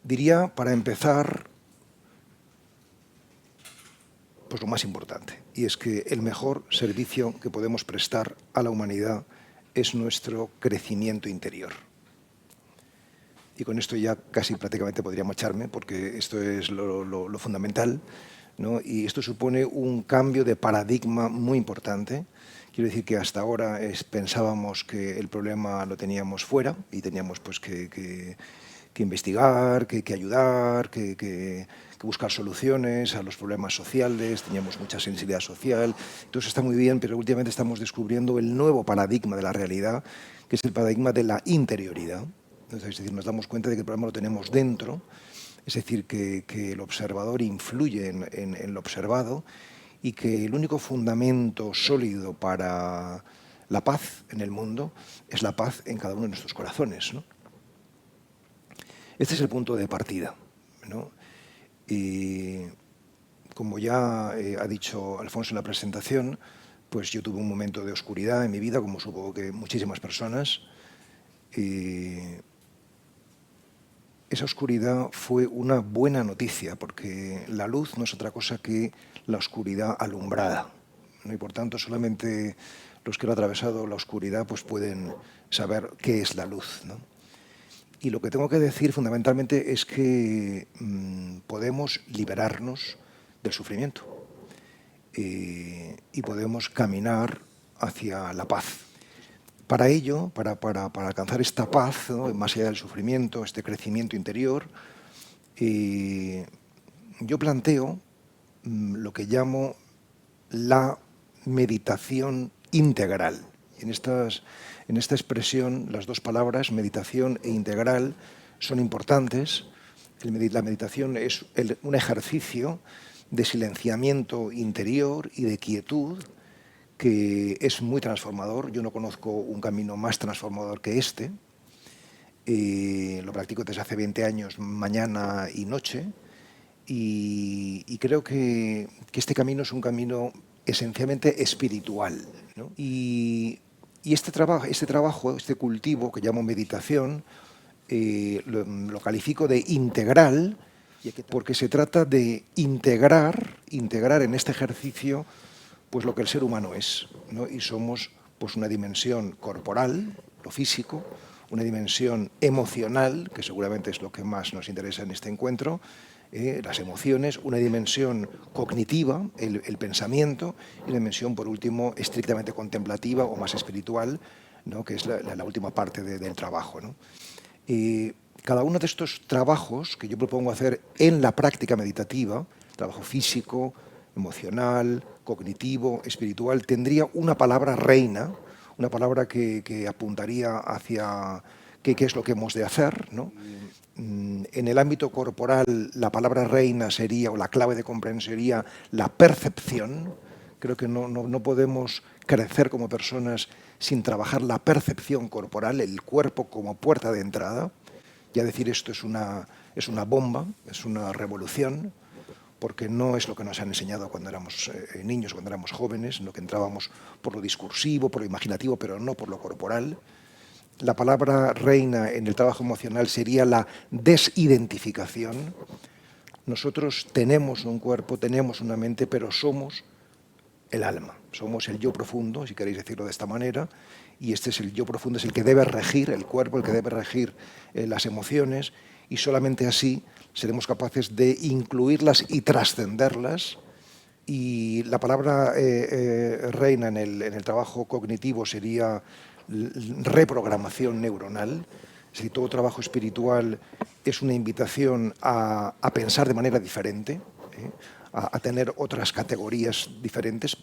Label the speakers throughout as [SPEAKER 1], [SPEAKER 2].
[SPEAKER 1] Diría, para empezar, pues lo más importante, y es que el mejor servicio que podemos prestar a la humanidad es nuestro crecimiento interior. Y con esto ya casi prácticamente podría marcharme, porque esto es lo fundamental, ¿no? Y esto supone un cambio de paradigma muy importante. Quiero decir que hasta ahora pensábamos que el problema lo teníamos fuera y teníamos pues, que investigar, que ayudar, que buscar soluciones a los problemas sociales, teníamos mucha sensibilidad social. Entonces está muy bien, pero últimamente estamos descubriendo el nuevo paradigma de la realidad, que es el paradigma de la interioridad. Entonces, es decir, nos damos cuenta de que el problema lo tenemos dentro, es decir, que el observador influye en lo observado y que el único fundamento sólido para la paz en el mundo es la paz en cada uno de nuestros corazones, ¿no? Este es el punto de partida, ¿no? Y como ya ha dicho Alfonso en la presentación, pues yo tuve un momento de oscuridad en mi vida, como supongo que muchísimas personas, y esa oscuridad fue una buena noticia, porque la luz no es otra cosa que la oscuridad alumbrada, ¿no? Y por tanto solamente los que han atravesado la oscuridad pues pueden saber qué es la luz, ¿no? Y lo que tengo que decir fundamentalmente es que podemos liberarnos del sufrimiento y podemos caminar hacia la paz. Para ello, para alcanzar esta paz, ¿no?, más allá del sufrimiento, este crecimiento interior, yo planteo lo que llamo la meditación integral. En esta expresión, las dos palabras, meditación e integral, son importantes. La meditación es un ejercicio de silenciamiento interior y de quietud que es muy transformador. Yo no conozco un camino más transformador que este. Lo practico desde hace 20 años, mañana y noche, y creo que este camino es un camino esencialmente espiritual, ¿no? Y este trabajo, este cultivo que llamo meditación, lo califico de integral, porque se trata de integrar en este ejercicio pues lo que el ser humano es, ¿no? Y somos pues una dimensión corporal, lo físico, una dimensión emocional, que seguramente es lo que más nos interesa en este encuentro, las emociones, una dimensión cognitiva, el pensamiento, y una dimensión, por último, estrictamente contemplativa o más espiritual, ¿no?, que es la última parte del trabajo, ¿no? Cada uno de estos trabajos que yo propongo hacer en la práctica meditativa, trabajo físico, emocional, cognitivo, espiritual, tendría una palabra reina, una palabra que apuntaría hacia qué es lo que hemos de hacer, ¿no? En el ámbito corporal, la palabra reina sería, o la clave de comprensión sería, la percepción. Creo que no podemos crecer como personas sin trabajar la percepción corporal, el cuerpo como puerta de entrada. Ya decir esto es una bomba, es una revolución, porque no es lo que nos han enseñado cuando éramos niños, cuando éramos jóvenes, en lo que entrábamos por lo discursivo, por lo imaginativo, pero no por lo corporal. La palabra reina en el trabajo emocional sería la desidentificación. Nosotros tenemos un cuerpo, tenemos una mente, pero somos el alma, somos el yo profundo, si queréis decirlo de esta manera, y este es el yo profundo, es el que debe regir el cuerpo, el que debe regir las emociones, y solamente así seremos capaces de incluirlas y trascenderlas. Y la palabra reina en el trabajo cognitivo sería reprogramación neuronal. Es decir, todo trabajo espiritual es una invitación a pensar de manera diferente, a tener otras categorías diferentes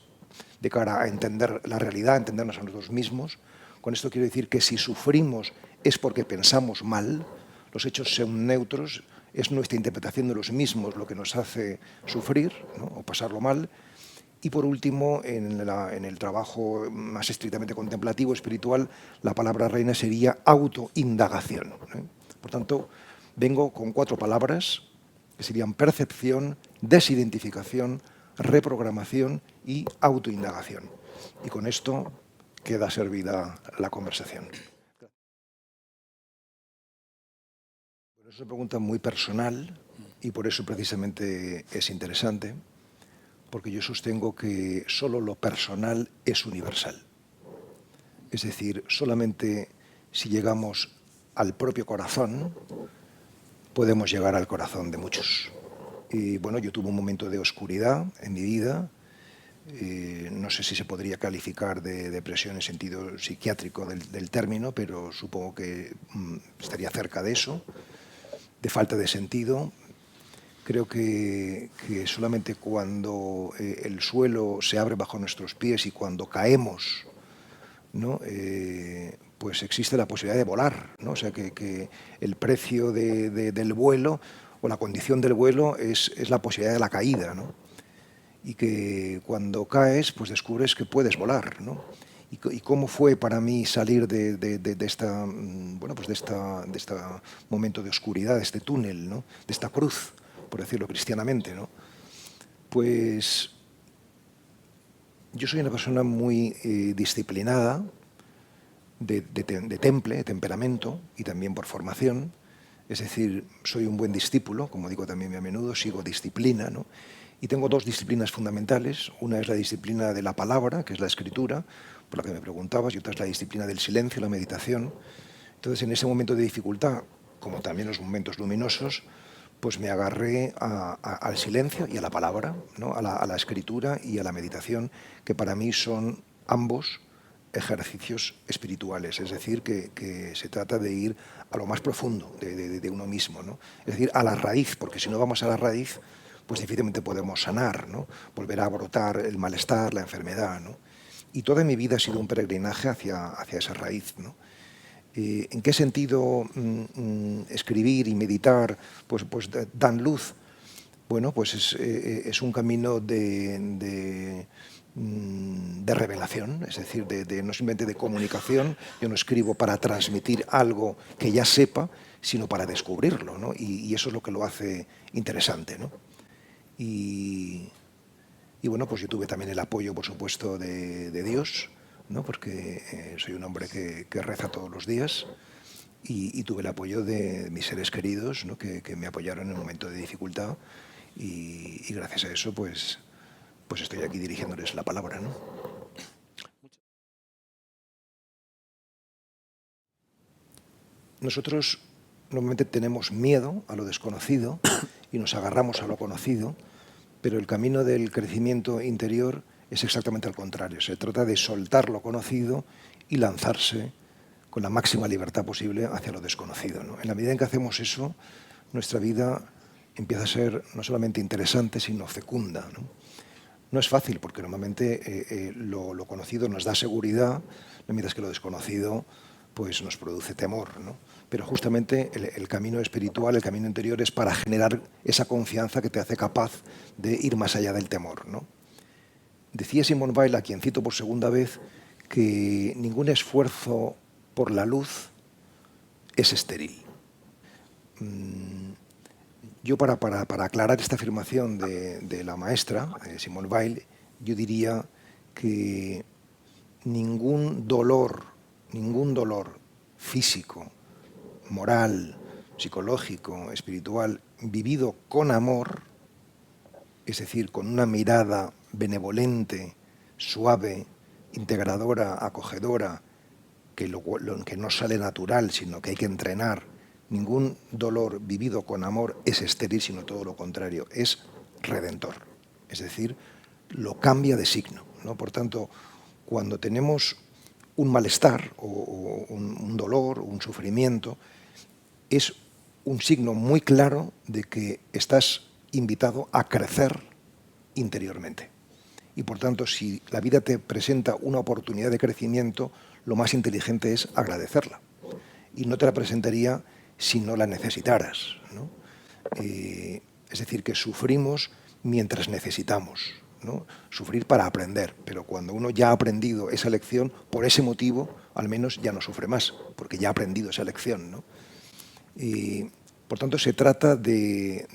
[SPEAKER 1] de cara a entender la realidad, a entendernos a nosotros mismos. Con esto quiero decir que si sufrimos es porque pensamos mal, los hechos son neutros, es nuestra interpretación de los mismos lo que nos hace sufrir, ¿no?, o pasarlo mal. Y por último, en el trabajo más estrictamente contemplativo, espiritual, la palabra reina sería autoindagación, ¿eh? Por tanto, vengo con 4 palabras que serían percepción, desidentificación, reprogramación y autoindagación. Y con esto queda servida la conversación. Es una pregunta muy personal y por eso precisamente es interesante, porque yo sostengo que solo lo personal es universal. Es decir, solamente si llegamos al propio corazón, podemos llegar al corazón de muchos. Y bueno, yo tuve un momento de oscuridad en mi vida, no sé si se podría calificar de depresión en sentido psiquiátrico del término, pero supongo que estaría cerca de eso, de falta de sentido. Creo que solamente cuando el suelo se abre bajo nuestros pies y cuando caemos, ¿no? Pues existe la posibilidad de volar, ¿no? O sea, que el precio del vuelo o la condición del vuelo es la posibilidad de la caída, ¿no? Y que cuando caes, pues descubres que puedes volar, ¿no? Y cómo fue para mí salir de esta, bueno, pues de este momento de oscuridad, de este túnel, ¿no? De esta cruz, por decirlo cristianamente, ¿no? Pues yo soy una persona muy disciplinada, de temple, de temperamento y también por formación. Es decir, soy un buen discípulo, como digo también a menudo, sigo disciplina, ¿no? Y tengo dos disciplinas fundamentales. Una es la disciplina de la palabra, que es la escritura, por la que me preguntabas, y otra es la disciplina del silencio, la meditación. Entonces, en ese momento de dificultad, como también en los momentos luminosos, pues me agarré al silencio y a la palabra, ¿no? a la escritura y a la meditación, que para mí son ambos ejercicios espirituales, es decir, que se trata de ir a lo más profundo de uno mismo, ¿no? Es decir, a la raíz, porque si no vamos a la raíz, pues difícilmente podemos sanar, ¿no? Volver a brotar el malestar, la enfermedad, ¿no? Y toda mi vida ha sido un peregrinaje hacia esa raíz, ¿no? ¿En qué sentido escribir y meditar pues dan luz? Bueno, pues es un camino de revelación, es decir, no simplemente de comunicación. Yo no escribo para transmitir algo que ya sepa, sino para descubrirlo, ¿no? Y eso es lo que lo hace interesante, ¿no? Y bueno, pues yo tuve también el apoyo, por supuesto, de Dios, ¿no? Porque soy un hombre que reza todos los días y tuve el apoyo de mis seres queridos, ¿no? que me apoyaron en un momento de dificultad y gracias a eso pues estoy aquí dirigiéndoles la palabra, ¿no? Nosotros normalmente tenemos miedo a lo desconocido y nos agarramos a lo conocido, pero el camino del crecimiento interior es exactamente al contrario. Se trata de soltar lo conocido y lanzarse con la máxima libertad posible hacia lo desconocido, ¿no? En la medida en que hacemos eso, nuestra vida empieza a ser no solamente interesante, sino fecunda, ¿no? No es fácil, porque normalmente lo conocido nos da seguridad, mientras que lo desconocido pues nos produce temor, ¿no? Pero justamente el camino espiritual, el camino interior, es para generar esa confianza que te hace capaz de ir más allá del temor, ¿no? Decía Simone Weil, a quien cito por segunda vez, que ningún esfuerzo por la luz es estéril. Yo para aclarar esta afirmación de la maestra, Simone Weil, yo diría que ningún dolor físico, moral, psicológico, espiritual, vivido con amor, es decir, con una mirada benevolente, suave, integradora, acogedora, que no sale natural, sino que hay que entrenar. Ningún dolor vivido con amor es estéril, sino todo lo contrario, es redentor. Es decir, lo cambia de signo, ¿no? Por tanto, cuando tenemos un malestar o un dolor o un sufrimiento, es un signo muy claro de que estás invitado a crecer interiormente. Y por tanto, si la vida te presenta una oportunidad de crecimiento, lo más inteligente es agradecerla. Y no te la presentaría si no la necesitaras, ¿no? Es decir, que sufrimos mientras necesitamos, ¿no? Sufrir para aprender, pero cuando uno ya ha aprendido esa lección, por ese motivo, al menos ya no sufre más, porque ya ha aprendido esa lección, ¿no? Por tanto, se trata de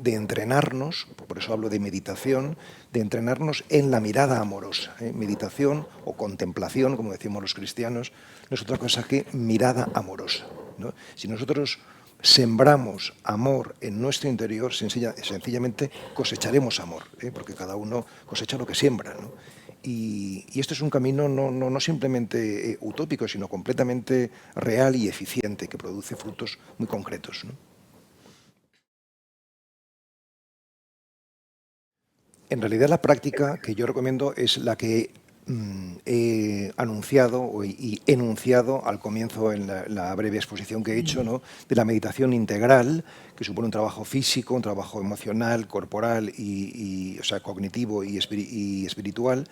[SPEAKER 1] entrenarnos, por eso hablo de meditación, de entrenarnos en la mirada amorosa. Meditación o contemplación, como decimos los cristianos, no es otra cosa que mirada amorosa, ¿no? Si nosotros sembramos amor en nuestro interior, sencillamente cosecharemos amor, porque cada uno cosecha lo que siembra, ¿no? Y esto es un camino no simplemente utópico, sino completamente real y eficiente, que produce frutos muy concretos, ¿no? En realidad la práctica que yo recomiendo es la que he anunciado y enunciado al comienzo en la breve exposición que he hecho, ¿no?, de la meditación integral, que supone un trabajo físico, un trabajo emocional, corporal o sea, cognitivo y espiritual.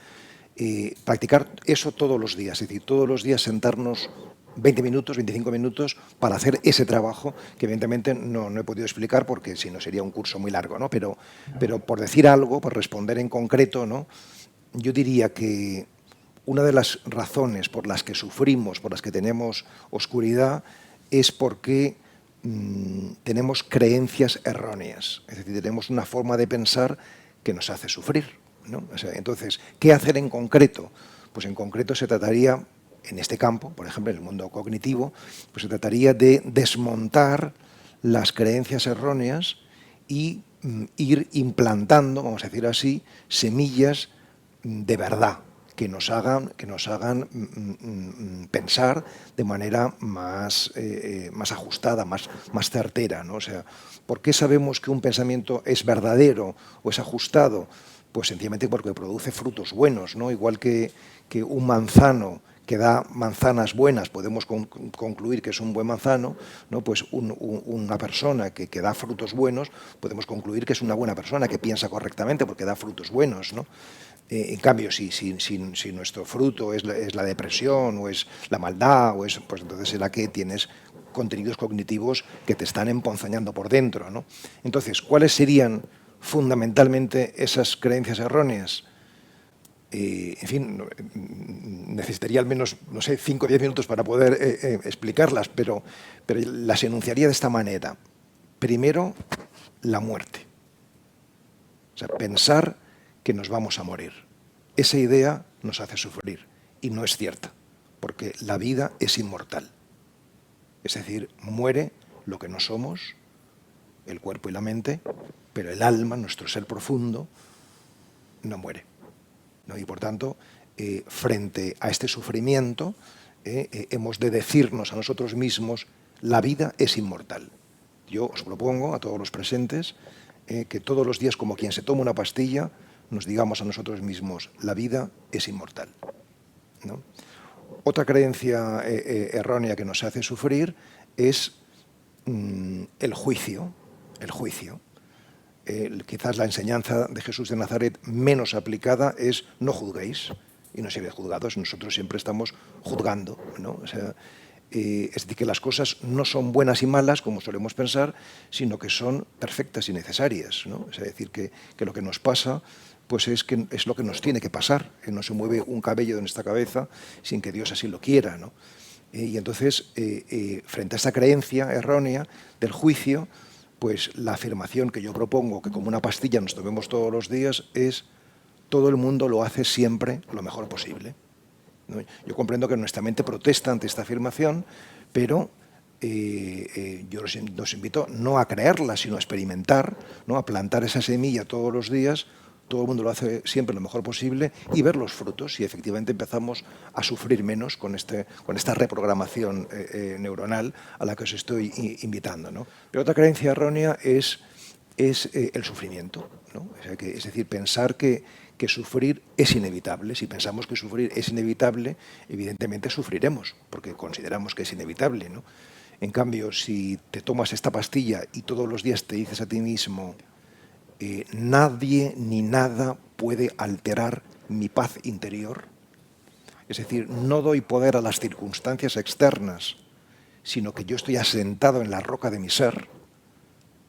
[SPEAKER 1] Practicar eso todos los días, es decir, todos los días sentarnos 20 minutos, 25 minutos para hacer ese trabajo que evidentemente no he podido explicar porque si no sería un curso muy largo, ¿no? Pero por decir algo, por responder en concreto, ¿no?, yo diría que una de las razones por las que sufrimos, por las que tenemos oscuridad, es porque tenemos creencias erróneas. Es decir, tenemos una forma de pensar que nos hace sufrir, ¿no? O sea, entonces, ¿qué hacer en concreto? Pues en concreto se trataría, en este campo, por ejemplo, en el mundo cognitivo, pues se trataría de desmontar las creencias erróneas y ir implantando, vamos a decir así, semillas de verdad que nos hagan pensar de manera más ajustada, más certera, ¿no? O sea, ¿por qué sabemos que un pensamiento es verdadero o es ajustado? Pues sencillamente porque produce frutos buenos, ¿no? Igual que un manzano que da manzanas buenas, podemos concluir que es un buen manzano, ¿no? Pues una persona que da frutos buenos, podemos concluir que es una buena persona, que piensa correctamente porque da frutos buenos, ¿no? En cambio, si nuestro fruto es la depresión o es la maldad, pues entonces será que tienes contenidos cognitivos que te están emponzoñando por dentro, ¿no? Entonces, ¿cuáles serían fundamentalmente esas creencias erróneas? En fin, necesitaría al menos, no sé, 5 o 10 minutos para poder explicarlas, pero las enunciaría de esta manera. Primero, la muerte. O sea, pensar que nos vamos a morir. Esa idea nos hace sufrir y no es cierta, porque la vida es inmortal. Es decir, muere lo que no somos, el cuerpo y la mente, pero el alma, nuestro ser profundo, no muere, ¿no? Y por tanto, frente a este sufrimiento, hemos de decirnos a nosotros mismos, la vida es inmortal. Yo os propongo a todos los presentes que todos los días, como quien se toma una pastilla, nos digamos a nosotros mismos, la vida es inmortal, ¿no? Otra creencia errónea que nos hace sufrir es el juicio. El juicio. Quizás la enseñanza de Jesús de Nazaret menos aplicada es no juzguéis y no seréis juzgados. Nosotros siempre estamos juzgando, ¿no? O sea, es decir, que las cosas no son buenas y malas, como solemos pensar, sino que son perfectas y necesarias, ¿no? Es decir, que lo que nos pasa pues es lo que nos tiene que pasar, que no se mueve un cabello de nuestra cabeza sin que Dios así lo quiera, ¿no? Y entonces, frente a esa creencia errónea del juicio, pues la afirmación que yo propongo, que como una pastilla nos tomemos todos los días, es todo el mundo lo hace siempre lo mejor posible, ¿no? Yo comprendo que nuestra mente protesta ante esta afirmación, pero yo los invito no a creerla, sino a experimentar, ¿no? A plantar esa semilla todos los días. Todo el mundo lo hace siempre lo mejor posible y ver los frutos, y efectivamente empezamos a sufrir menos con esta reprogramación neuronal a la que os estoy invitando, ¿no? Pero otra creencia errónea es el sufrimiento, ¿no? Es decir, pensar que sufrir es inevitable. Si pensamos que sufrir es inevitable, evidentemente sufriremos, porque consideramos que es inevitable, ¿no? En cambio, si te tomas esta pastilla y todos los días te dices a ti mismo, nadie ni nada puede alterar mi paz interior, es decir, no doy poder a las circunstancias externas, sino que yo estoy asentado en la roca de mi ser,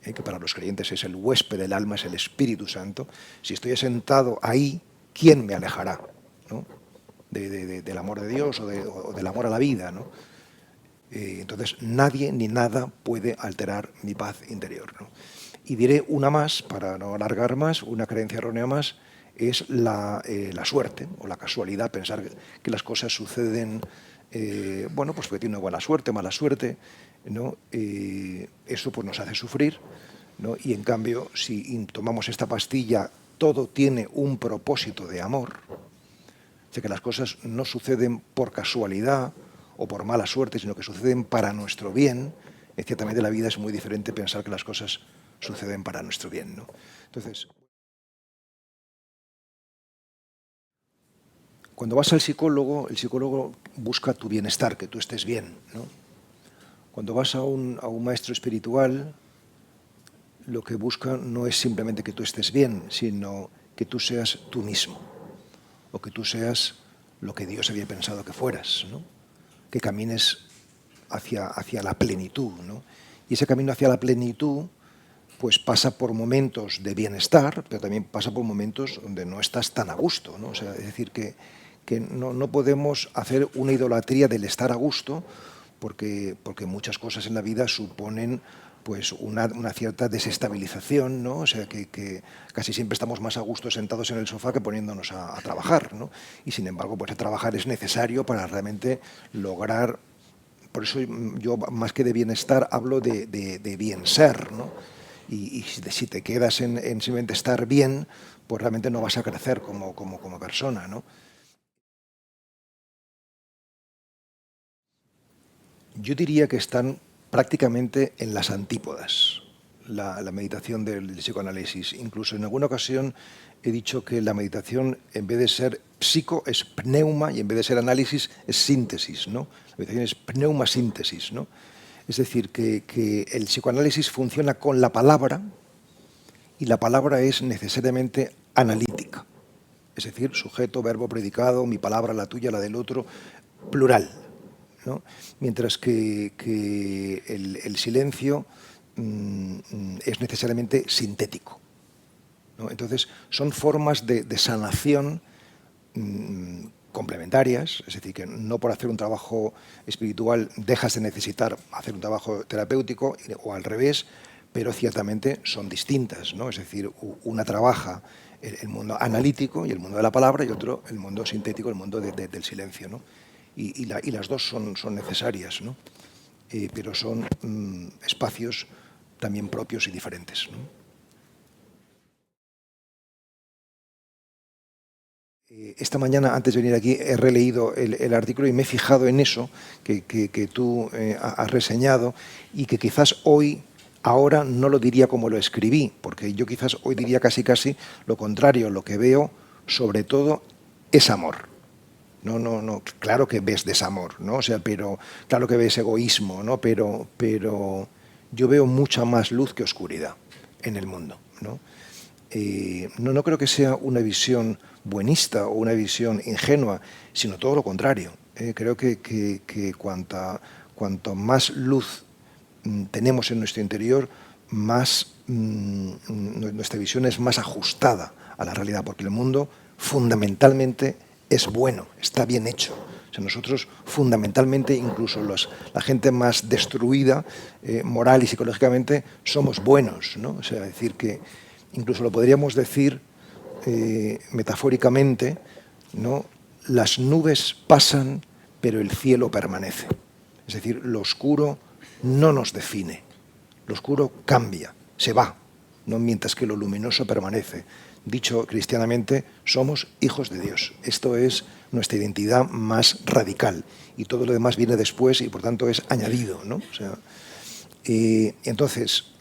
[SPEAKER 1] que para los creyentes es el huésped del alma, es el Espíritu Santo. Si estoy asentado ahí, ¿quién me alejará, ¿no? del amor de Dios o del amor a la vida, ¿no? Entonces, nadie ni nada puede alterar mi paz interior, ¿no? Y diré una más, para no alargar más, una creencia errónea más, es la suerte o la casualidad, pensar que las cosas suceden, bueno, pues porque tiene buena suerte, mala suerte. ¿no? Eso pues, nos hace sufrir, ¿no? Y en cambio, si tomamos esta pastilla, todo tiene un propósito de amor. O sea, que las cosas no suceden por casualidad o por mala suerte, sino que suceden para nuestro bien. Ciertamente la vida es muy diferente pensar que las cosas suceden para nuestro bien, ¿no? Entonces, cuando vas al psicólogo, el psicólogo busca tu bienestar, que tú estés bien, ¿no? Cuando vas a un maestro espiritual, lo que busca no es simplemente que tú estés bien, sino que tú seas tú mismo, o que tú seas lo que Dios había pensado que fueras, ¿no? Que camines hacia la plenitud, ¿no? Y ese camino hacia la plenitud pues pasa por momentos de bienestar, pero también pasa por momentos donde no estás tan a gusto, ¿no? O sea, es decir, que no podemos hacer una idolatría del estar a gusto, porque muchas cosas en la vida suponen pues una cierta desestabilización, ¿no? O sea, que casi siempre estamos más a gusto sentados en el sofá que poniéndonos a trabajar, ¿no? Y sin embargo, pues trabajar es necesario para realmente lograr. Por eso yo, más que de bienestar, hablo de bien ser, ¿no? Y si te quedas en simplemente estar bien, pues realmente no vas a crecer como persona, ¿no? Yo diría que están prácticamente en las antípodas, la meditación del psicoanálisis. Incluso en alguna ocasión he dicho que la meditación, en vez de ser psico, es pneuma, y en vez de ser análisis, es síntesis, ¿no? La meditación es pneuma-síntesis, ¿no? Es decir, que el psicoanálisis funciona con la palabra, y la palabra es necesariamente analítica. Es decir, sujeto, verbo, predicado, mi palabra, la tuya, la del otro, plural, ¿no? Mientras que el silencio es necesariamente sintético, ¿no? Entonces, son formas de sanación complementarias, es decir, que no por hacer un trabajo espiritual dejas de necesitar hacer un trabajo terapéutico, o al revés, pero ciertamente son distintas, ¿no? Es decir, una trabaja el mundo analítico y el mundo de la palabra, y otro el mundo sintético, el mundo del silencio, ¿no? Y las dos son necesarias, ¿no? Pero son espacios también propios y diferentes, ¿no? Esta mañana, antes de venir aquí, he releído el artículo y me he fijado en eso que tú has reseñado, y que quizás hoy, ahora, no lo diría como lo escribí, porque yo quizás hoy diría casi lo contrario. Lo que veo, sobre todo, es amor. No, claro que ves desamor, ¿no? O sea, pero claro que ves egoísmo, ¿no? Pero yo veo mucha más luz que oscuridad en el mundo, ¿no? No creo que sea una visión buenista o una visión ingenua, sino todo lo contrario. Creo que cuanto más luz tenemos en nuestro interior, más nuestra visión es más ajustada a la realidad, porque el mundo fundamentalmente es bueno, está bien hecho. O sea, nosotros fundamentalmente, incluso la gente más destruida moral y psicológicamente, somos buenos, ¿no? O sea, decir que incluso lo podríamos decir metafóricamente, ¿no? Las nubes pasan, pero el cielo permanece. Es decir, lo oscuro no nos define, lo oscuro cambia, se va, ¿no? Mientras que lo luminoso permanece. Dicho cristianamente, somos hijos de Dios. Esto es nuestra identidad más radical, y todo lo demás viene después y por tanto es añadido, ¿no? O sea, entonces,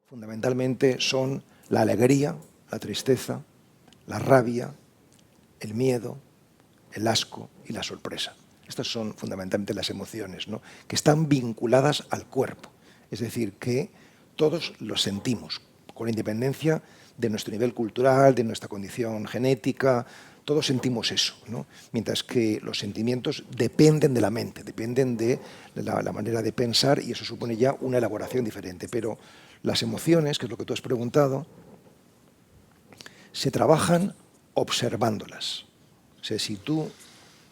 [SPEAKER 1] fundamentalmente son la alegría, la tristeza, la rabia, el miedo, el asco y la sorpresa. Estas son fundamentalmente las emociones, ¿no? Que están vinculadas al cuerpo. Es decir, que todos los sentimos, con independencia de nuestro nivel cultural, de nuestra condición genética. Todos sentimos eso, ¿no? Mientras que los sentimientos dependen de la mente, dependen de la manera de pensar, y eso supone ya una elaboración diferente. Pero las emociones, que es lo que tú has preguntado, se trabajan observándolas. O sea, si tú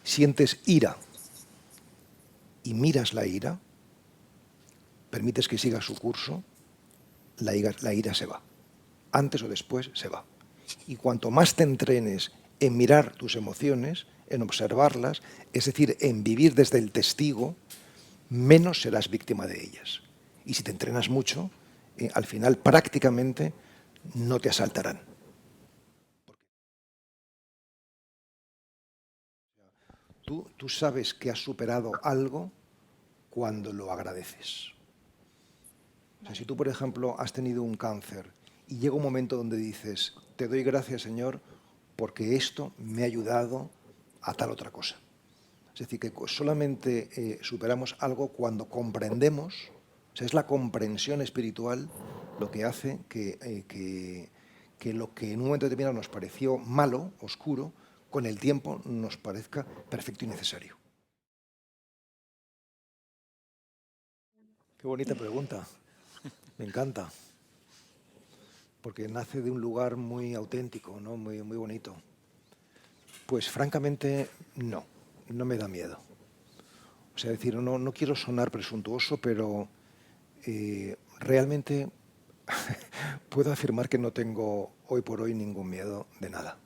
[SPEAKER 1] sientes ira y miras la ira, permites que siga su curso, la ira se va. Antes o después se va. Y cuanto más te entrenes en mirar tus emociones, en observarlas, es decir, en vivir desde el testigo, menos serás víctima de ellas. Y si te entrenas mucho, al final prácticamente no te asaltarán. Tú sabes que has superado algo cuando lo agradeces. O sea, si tú, por ejemplo, has tenido un cáncer y llega un momento donde dices, te doy gracias, Señor, porque esto me ha ayudado a tal otra cosa. Es decir, que solamente superamos algo cuando comprendemos, o sea, es la comprensión espiritual lo que hace que lo que en un momento determinado nos pareció malo, oscuro, con el tiempo nos parezca perfecto y necesario. Qué bonita pregunta, me encanta, porque nace de un lugar muy auténtico, ¿no? Muy bonito. Pues francamente, no me da miedo. O sea, decir, no quiero sonar presuntuoso, pero realmente puedo afirmar que no tengo hoy por hoy ningún miedo de nada.